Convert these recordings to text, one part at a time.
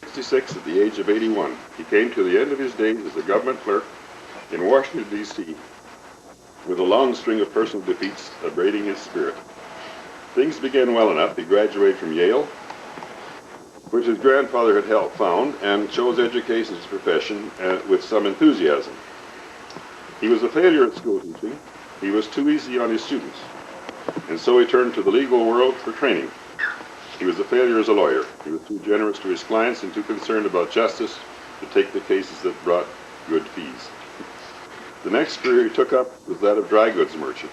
1866, at the age of 81, he came to the end of his days as a government clerk in Washington, D.C., with a long string of personal defeats abrading his spirit. Things began well enough. He graduated from Yale, which his grandfather had helped found, and chose education as a profession with some enthusiasm. He was a failure at school teaching. He was too easy on his students, and so he turned to the legal world for training. He was a failure as a lawyer. He was too generous to his clients and too concerned about justice to take the cases that brought good fees. The next career he took up was that of dry goods merchant.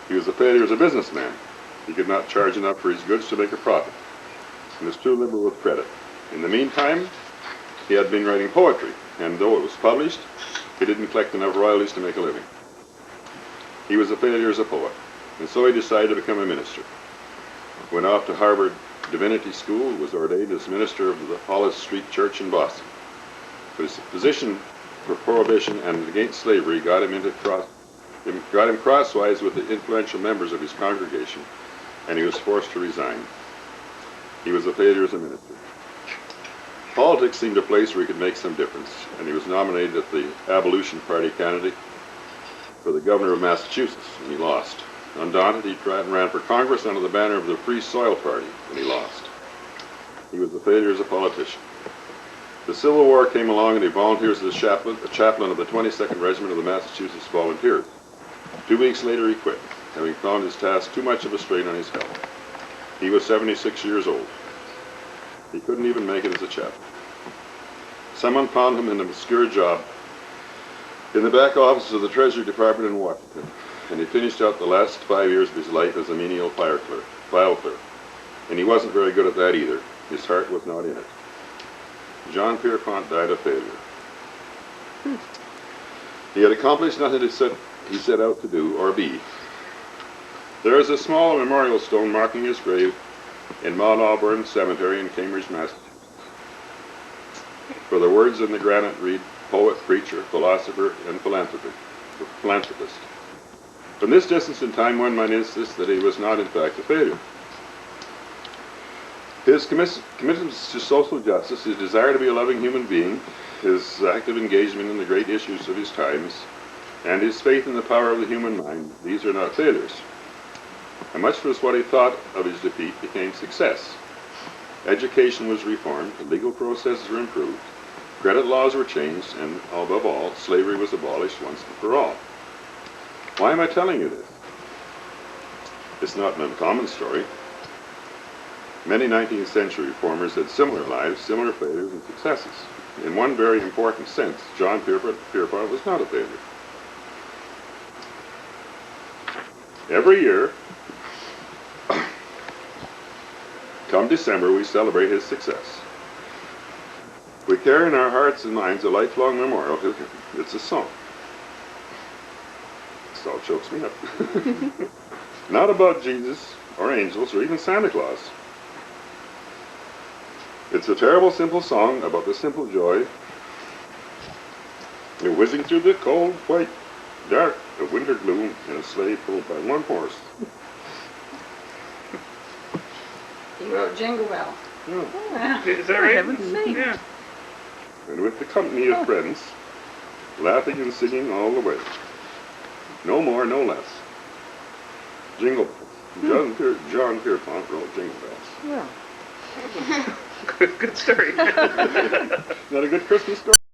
He was a failure as a businessman. He could not charge enough for his goods to make a profit, and was too liberal with credit. In the meantime, he had been writing poetry, and though it was published, he didn't collect enough royalties to make a living. He was a failure as a poet, and so he decided to become a minister. Went off to Harvard Divinity School, was ordained as minister of the Hollis Street Church in Boston. But his position for prohibition and against slavery got him crosswise with the influential members of his congregation, and he was forced to resign. He was a failure as a minister. Politics seemed a place where he could make some difference, and he was nominated as the Abolition Party candidate for the governor of Massachusetts, and he lost. Undaunted, he tried and ran for Congress under the banner of the Free Soil Party, and he lost. He was a failure as a politician. The Civil War came along, and he volunteered as a chaplain of the 22nd Regiment of the Massachusetts Volunteers. 2 weeks later, he quit, having found his task too much of a strain on his health. He was 76 years old. He couldn't even make it as a chaplain. Someone found him in an obscure job in the back office of the Treasury Department in Washington, and he finished out the last 5 years of his life as a menial file clerk. And he wasn't very good at that either. His heart was not in it. John Pierpont died a failure. He had accomplished nothing he set out to do or be. There is a small memorial stone marking his grave in Mount Auburn Cemetery in Cambridge, Massachusetts. For the words in the granite read, poet, preacher, philosopher, and philanthropist. From this distance in time, one might insist that he was not, in fact, a failure. His commitment to social justice, his desire to be a loving human being, his active engagement in the great issues of his times, and his faith in the power of the human mind, these are not failures. And much was what he thought of his defeat became success. Education was reformed, the legal processes were improved, credit laws were changed, and above all, slavery was abolished once and for all. Why am I telling you this? It's not an uncommon story. Many 19th century reformers had similar lives, similar failures and successes. In one very important sense, John Pierpont was not a failure. Every year, come December, we celebrate his success. We carry in our hearts and minds a lifelong memorial to him. It's a song. This all chokes me up. Not about Jesus or angels or even Santa Claus. It's a terrible, simple song about the simple joy of whizzing through the cold, white, dark of winter gloom in a sleigh pulled by one horse. He wrote Jingle Bell. Yeah. Is that right? Heaven's sake. Yeah. And with the company of friends, laughing and singing all the way. No more, no less. Jingle Bells. John Pierpont wrote Jingle Bells. Yeah. Good story. Is that a good Christmas story?